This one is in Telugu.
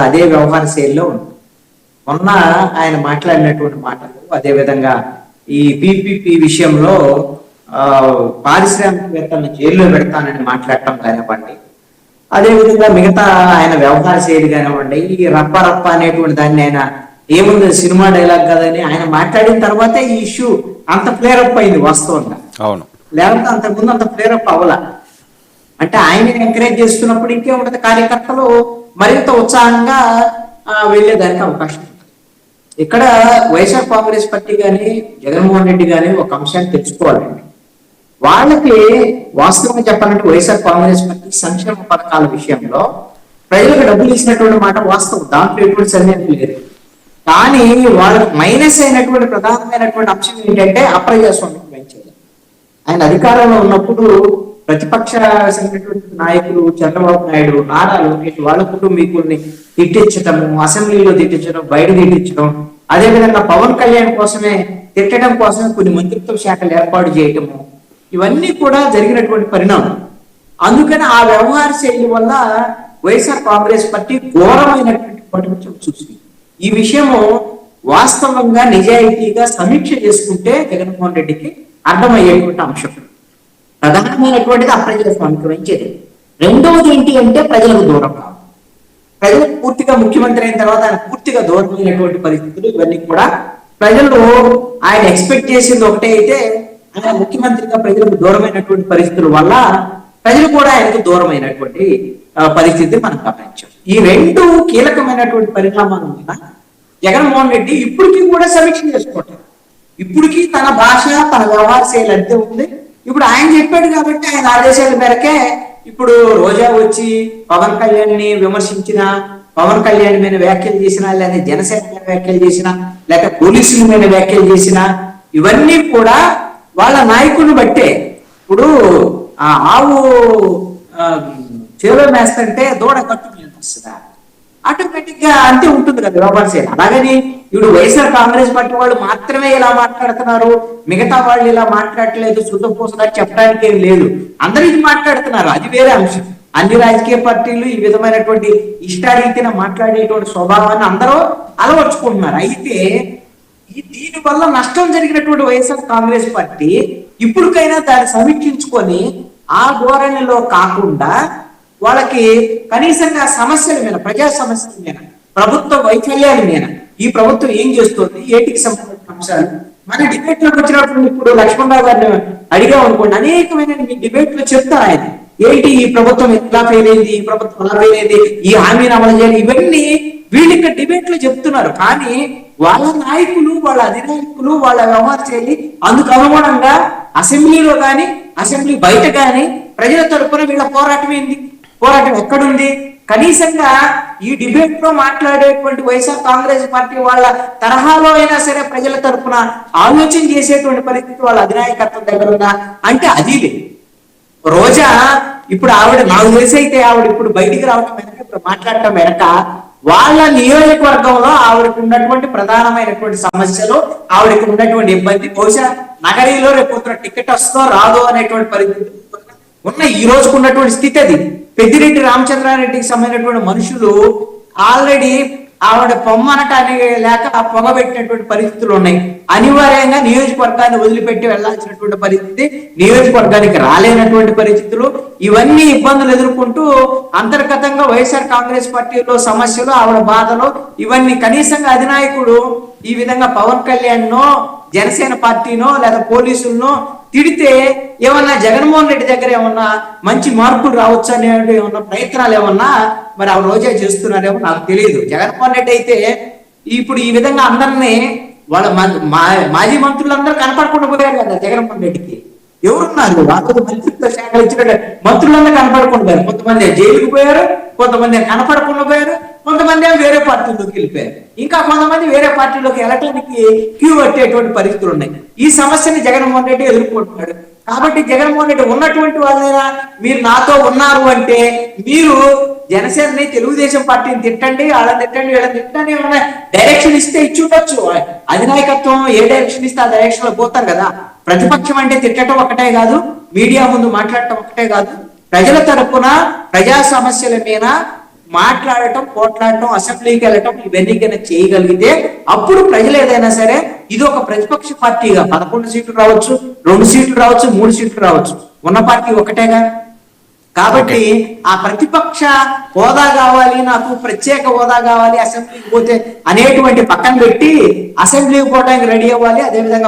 అదే వ్యవహార శైలిలో ఉంటుంది. మొన్న ఆయన మాట్లాడినటువంటి మాటలు, అదేవిధంగా ఈ పిపిపి విషయంలో పారిశ్రామికవేత్తలను జైల్లో పెడతానని మాట్లాడటం కానివ్వండి, అదేవిధంగా మిగతా ఆయన వ్యవహార శైలి కానివ్వండి, ఈ రప్ప రప్ప అనేటువంటి దాన్ని ఆయన ఏముంది సినిమా డైలాగ్ కదని ఆయన మాట్లాడిన తర్వాతే ఈ ఇష్యూ అంత ఫ్లేరప్ అయింది వాస్తవంగా. అవును, లేకపోతే అంతకుముందు అంత ఫ్లేరప్ అవ్వాల. అంటే ఆయన ఎంకరేజ్ చేస్తున్నప్పుడు ఇంకే ఉంటుంది, కార్యకర్తలు మరింత ఉత్సాహంగా వెళ్ళేదానికి అవకాశం ఉంటుంది. ఇక్కడ వైఎస్ఆర్ కాంగ్రెస్ పార్టీ కానీ జగన్మోహన్ రెడ్డి కానీ ఒక అంశాన్ని తెలుసుకోవాలండి. వాళ్ళకి వాస్తవంగా చెప్పాలంటే వైఎస్ఆర్ కాంగ్రెస్ పార్టీ సంక్షేమ పథకాల విషయంలో ప్రజలకు డబ్బులు ఇచ్చినటువంటి మాట వాస్తవం, దాంట్లో ఎటువంటి సందేహం లేదు. కానీ వాళ్ళకి మైనస్ అయినటువంటి ప్రధానమైనటువంటి అంశం ఏంటంటే అప్రజాస్వామ్యం పెంచేది. ఆయన అధికారంలో ఉన్నప్పుడు ప్రతిపక్ష నాయకులు చంద్రబాబు నాయుడు, నారా లోకేష్ వాళ్ళ కుటుంబీకుల్ని తిట్టించటము, అసెంబ్లీలో తిట్టించడం, బయట తిట్టించడం, అదేవిధంగా పవన్ కళ్యాణ్ కోసమే తిట్టడం కోసమే కొన్ని మంత్రిత్వ శాఖలు ఏర్పాటు చేయటము, ఇవన్నీ కూడా జరిగినటువంటి పరిణామం. అందుకని ఆ వ్యవహార శైలి వల్ల వైఎస్ఆర్ కాంగ్రెస్ పార్టీ ఘోరమైనటువంటి పట్టుబడి చూసింది. ఈ విషయము వాస్తవంగా నిజాయితీగా సమీక్ష చేసుకుంటే జగన్మోహన్ రెడ్డికి అర్థమయ్యేటువంటి అంశం. ప్రధానమైనటువంటిది అప్రజాస్వామికం పెంచేది. రెండవది ఏంటి అంటే ప్రజలకు దూరం కావాలి. ప్రజలకు పూర్తిగా ముఖ్యమంత్రి అయిన తర్వాత ఆయన పూర్తిగా దూరమైనటువంటి పరిస్థితులు, ఇవన్నీ కూడా ప్రజలు ఆయన ఎక్స్పెక్ట్ చేసింది ఒకటే అయితే ఆయన ముఖ్యమంత్రిగా ప్రజలకు దూరమైనటువంటి పరిస్థితుల వల్ల ప్రజలు కూడా ఆయనకు దూరమైనటువంటి పరిస్థితి మనం గమనించాం. ఈ రెండు కీలకమైనటువంటి పరిణామాలు ఉన్న జగన్మోహన్ రెడ్డి ఇప్పటికీ కూడా సమీక్ష చేసుకుంటారు. ఇప్పటికీ తన భాష, తన వ్యవహార శైలి అంతే ఉంది. ఇప్పుడు ఆయన చెప్పాడు కాబట్టి ఆయన ఆదేశాల మేరకే ఇప్పుడు రోజా వచ్చి పవన్ కళ్యాణ్ ని విమర్శించిన, పవన్ కళ్యాణ్ మీద వ్యాఖ్యలు చేసినా, లేదా జనసేన మీద వ్యాఖ్యలు చేసినా, లేక పోలీసుల మీద వ్యాఖ్యలు చేసినా, ఇవన్నీ కూడా వాళ్ళ నాయకులను బట్టే. ఇప్పుడు ఆవు చేలో మేస్తుంటే దూడ కట్టు మీద వస్తుందా, ఆటోమేటిక్ గా అంతే ఉంటుంది కదా వ్యవహార శైలి. అలాగని ఇప్పుడు వైఎస్ఆర్ కాంగ్రెస్ పార్టీ వాళ్ళు మాత్రమే ఇలా మాట్లాడుతున్నారు, మిగతా వాళ్ళు ఇలా మాట్లాడట్లేదు, శుద్ధపూసగా చెప్పడానికి ఏం లేదు, అందరూ ఇది మాట్లాడుతున్నారు, అది వేరే అంశం. అన్ని రాజకీయ పార్టీలు ఈ విధమైనటువంటి ఇష్టారీతిన మాట్లాడేటువంటి స్వభావాన్ని అందరూ అలవర్చుకుంటున్నారు. అయితే దీని వల్ల నష్టం జరిగినటువంటి వైఎస్ఆర్ కాంగ్రెస్ పార్టీ ఇప్పటికైనా దాన్ని సమీక్షించుకొని ఆ ధోరణిలో కాకుండా వాళ్ళకి కనీసంగా సమస్యల మీద, ప్రజా సమస్యల మీద, ప్రభుత్వ వైఫల్యాల మీద, ఈ ప్రభుత్వం ఏం చేస్తుంది, ఏటికి సంబంధించిన అంశాలు మన డిబేట్ లోకి వచ్చినప్పుడు ఇప్పుడు లక్ష్మణరావు గారిని అడిగాం అనుకోండి, అనేకమైన డిబేట్ లో చెప్తారు ఆయన ఏంటి ఈ ప్రభుత్వం ఎలా ఫెయిల్ అయింది, ఈ ప్రభుత్వం ఎలా ఫెయిల్ అయింది, ఈ హామీని అమలు చేయాలి, ఇవన్నీ వీళ్ళు ఇక్కడ డిబేట్ లో చెప్తున్నారు. కానీ వాళ్ళ నాయకులు, వాళ్ళ అధినాయకులు, వాళ్ళ వ్యవహార శైలి అందుకు అనుగుణంగా అసెంబ్లీలో కానీ అసెంబ్లీ బయట కానీ ప్రజల తరపున వీళ్ళ పోరాటం ఏంది, పోరాటం ఎక్కడుంది? కనీసంగా ఈ డిబేట్ లో మాట్లాడేటువంటి వైఎస్ఆర్ కాంగ్రెస్ పార్టీ వాళ్ళ తరహాలో అయినా సరే ప్రజల తరపున ఆలోచన చేసేటువంటి పరిస్థితి వాళ్ళ అధినాయకత్వం దగ్గర ఉందా అంటే అది లేదు. రోజా ఇప్పుడు ఆవిడ నాకు తెలిసి అయితే ఆవిడ ఇప్పుడు బయటికి రావడం వెనక, ఇప్పుడు మాట్లాడటం వెనక వాళ్ళ నియోజకవర్గంలో ఆవిడకు ఉన్నటువంటి ప్రధానమైనటువంటి సమస్యలు, ఆవిడకి ఉన్నటువంటి ఇబ్బంది, బహుశా నగరీలో రేపు టికెట్ వస్తుందో రాదో అనేటువంటి పరిస్థితి ఉన్న ఈ రోజుకు ఉన్నటువంటి స్థితి అది. పెద్దిరెడ్డి రామచంద్రారెడ్డికి సంబంధించినటువంటి మనుషులు ఆల్రెడీ ఆవిడ పొమ్మనటానికి లేక పొగబెట్టినటువంటి పరిస్థితులు ఉన్నాయి. అనివార్యంగా నియోజకవర్గాన్ని వదిలిపెట్టి వెళ్లాల్సినటువంటి పరిస్థితి, నియోజకవర్గానికి రాలేనటువంటి పరిస్థితులు, ఇవన్నీ ఇబ్బందులు ఎదుర్కొంటూ అంతర్గతంగా వైఎస్ఆర్ కాంగ్రెస్ పార్టీలో సమస్యలు, ఆవిడ బాధలు, ఇవన్నీ కనీసంగా అధినాయకుడు ఈ విధంగా పవన్ కళ్యాణ్ నో, జనసేన పార్టీనో లేదా పోలీసులనో తిడితే ఏమన్నా జగన్మోహన్ రెడ్డి దగ్గర ఏమన్నా మంచి మార్పులు రావచ్చు అనే ఏమన్నా ప్రయత్నాలు ఏమన్నా మరి ఆ రోజే చేస్తున్నారేమో నాకు తెలియదు. జగన్మోహన్ రెడ్డి అయితే ఇప్పుడు ఈ విధంగా అందరినీ వాళ్ళ మాజీ మంత్రులందరూ కనపడకుండా పోయారు కదా జగన్మోహన్ రెడ్డికి. ఎవరున్నారు వాళ్ళకి మంత్రిత్వ శాఖలు ఇచ్చిన మంత్రులందరూ కనపడకుండా పోయారు. కొంతమంది జైలుకు పోయారు, కొంతమంది కనపడకుండా పోయారు, కొంతమంది వేరే పార్టీలోకి వెళ్ళిపోయారు, ఇంకా కొంతమంది వేరే పార్టీలోకి వెళ్ళటానికి క్యూ పట్టేటువంటి పరిస్థితులు ఉన్నాయి. ఈ సమస్యని జగన్మోహన్ రెడ్డి ఎదుర్కొంటున్నాడు. కాబట్టి జగన్మోహన్ రెడ్డి ఉన్నటువంటి వాళ్ళైనా మీరు నాతో ఉన్నారు అంటే మీరు జనసేనని, తెలుగుదేశం పార్టీని తిట్టండి, వాళ్ళని తిట్టండి, వీళ్ళని తిట్టండి, ఏమైనా డైరెక్షన్ ఇస్తే ఇచ్చి ఉండొచ్చు. అధినాయకత్వం ఏ డైరెక్షన్ ఇస్తే ఆ డైరెక్షన్ లో పోతారు కదా. ప్రతిపక్షం అంటే తిట్టడం ఒకటే కాదు, మీడియా ముందు మాట్లాడటం ఒకటే కాదు, ప్రజల తరపున ప్రజా సమస్యల మీద మాట్లాడటం, పోట్లాడటం, అసెంబ్లీకి వెళ్ళటం ఇవన్నీ కనుక చేయగలిగితే అప్పుడు ప్రజలు ఏదైనా సరే ఇది ఒక ప్రతిపక్ష పార్టీగా 11 సీట్లు రావచ్చు, 2 సీట్లు రావచ్చు, 3 సీట్లు రావచ్చు, ఉన్న పార్టీ ఒకటేగా. కాబట్టి ఆ ప్రతిపక్ష హోదా కావాలి, నాకు ప్రత్యేక హోదా కావాలి, అసెంబ్లీకి పోతే అనేటువంటి పక్కన పెట్టి అసెంబ్లీకి పోవడానికి రెడీ అవ్వాలి. అదేవిధంగా